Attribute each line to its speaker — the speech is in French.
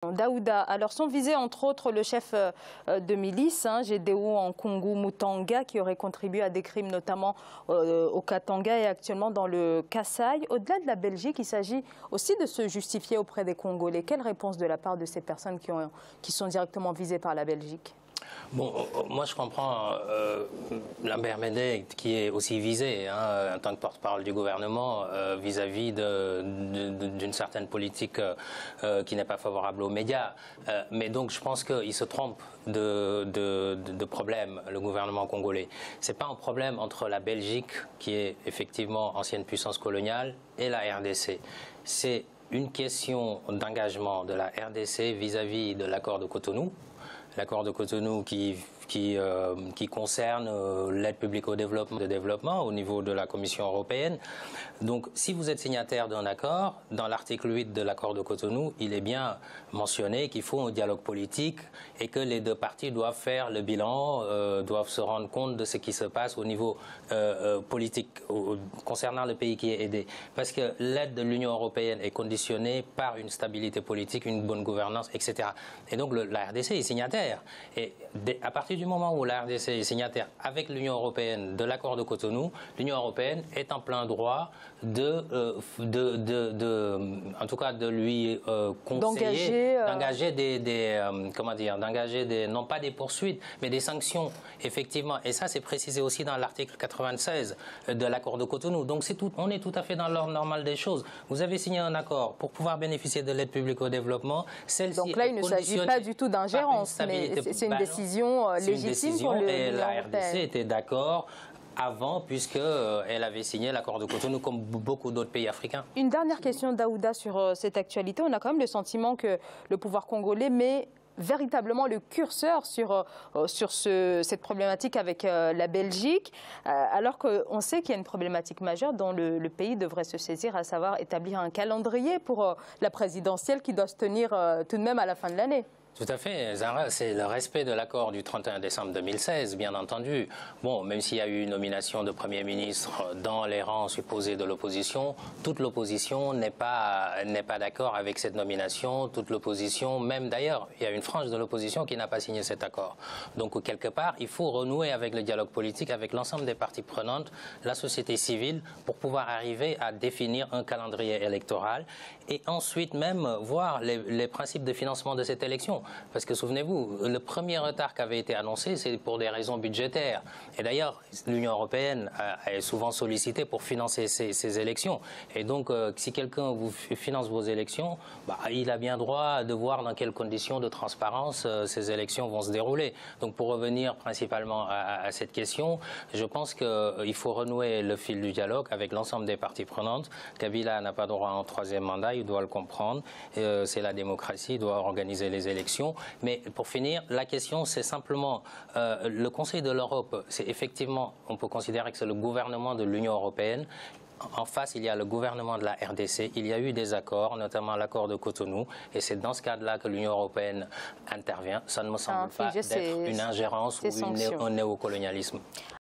Speaker 1: Daouda, alors sont visés entre autres le chef de milice, Gédéon Nkungu Mutanga, qui aurait contribué à des crimes notamment au Katanga et actuellement dans le Kasaï. Au-delà de la Belgique, il s'agit aussi de se justifier auprès des Congolais. Quelle réponse de la part de ces personnes qui sont directement visées par la Belgique?
Speaker 2: Bon, moi je comprends Lambert Mende qui est aussi visé en tant que porte-parole du gouvernement vis-à-vis d'une certaine politique qui n'est pas favorable aux médias. Mais donc je pense qu'il se trompe de problème, le gouvernement congolais. Ce n'est pas un problème entre la Belgique, qui est effectivement ancienne puissance coloniale, et la RDC. C'est une question d'engagement de la RDC vis-à-vis de l'accord de Cotonou. L'accord de Cotonou qui concerne l'aide publique au développement au niveau de la Commission européenne. Donc, si vous êtes signataire d'un accord, dans l'article 8 de l'accord de Cotonou, il est bien mentionné qu'il faut un dialogue politique et que les deux parties doivent faire le bilan, doivent se rendre compte de ce qui se passe au niveau politique concernant le pays qui est aidé. Parce que l'aide de l'Union européenne est conditionnée par une stabilité politique, une bonne gouvernance, etc. Et donc, la RDC est signataire. Et à partir du moment où la RDC est signataire avec l'Union européenne de l'accord de Cotonou, l'Union européenne est en plein droit en tout cas de lui conseiller d'engager non pas des poursuites, mais des sanctions, effectivement. Et ça, c'est précisé aussi dans l'article 96 de l'accord de Cotonou. Donc on est tout à fait dans l'ordre normal des choses. Vous avez signé un accord pour pouvoir bénéficier de l'aide publique au développement.
Speaker 1: Donc là, il ne s'agit pas du tout d'ingérence, mais c'est une décision légitime pour l'Union européenne.
Speaker 2: Et la RDC était d'accord avant, puisqu'elle avait signé l'accord de Cotonou comme beaucoup d'autres pays africains.
Speaker 1: Une dernière question, Daouda, sur cette actualité. On a quand même le sentiment que le pouvoir congolais met véritablement le curseur sur cette problématique avec la Belgique, alors qu'on sait qu'il y a une problématique majeure dont le pays devrait se saisir, à savoir établir un calendrier pour la présidentielle qui doit se tenir tout de même à la fin de l'année.
Speaker 2: Tout à fait, Zara, c'est le respect de l'accord du 31 décembre 2016, bien entendu. Bon, même s'il y a eu une nomination de Premier ministre dans les rangs supposés de l'opposition, toute l'opposition n'est pas d'accord avec cette nomination. Toute l'opposition, même d'ailleurs, il y a une frange de l'opposition qui n'a pas signé cet accord. Donc, quelque part, il faut renouer avec le dialogue politique, avec l'ensemble des parties prenantes, la société civile, pour pouvoir arriver à définir un calendrier électoral et ensuite même voir les principes de financement de cette élection. Parce que souvenez-vous, le premier retard qui avait été annoncé, c'est pour des raisons budgétaires. Et d'ailleurs, l'Union européenne est souvent sollicitée pour financer ces élections. Et donc, si quelqu'un vous finance vos élections, il a bien droit de voir dans quelles conditions de transparence ces élections vont se dérouler. Donc, pour revenir principalement à cette question, je pense qu'il faut renouer le fil du dialogue avec l'ensemble des parties prenantes. Kabila n'a pas droit à un troisième mandat, il doit le comprendre. C'est la démocratie, il doit organiser les élections. Mais pour finir, la question, c'est simplement le Conseil de l'Europe. C'est effectivement, on peut considérer que c'est le gouvernement de l'Union européenne. En face, il y a le gouvernement de la RDC. Il y a eu des accords, notamment l'accord de Cotonou. Et c'est dans ce cadre-là que l'Union européenne intervient. Ça ne me semble pas d'être une ingérence ou un néocolonialisme.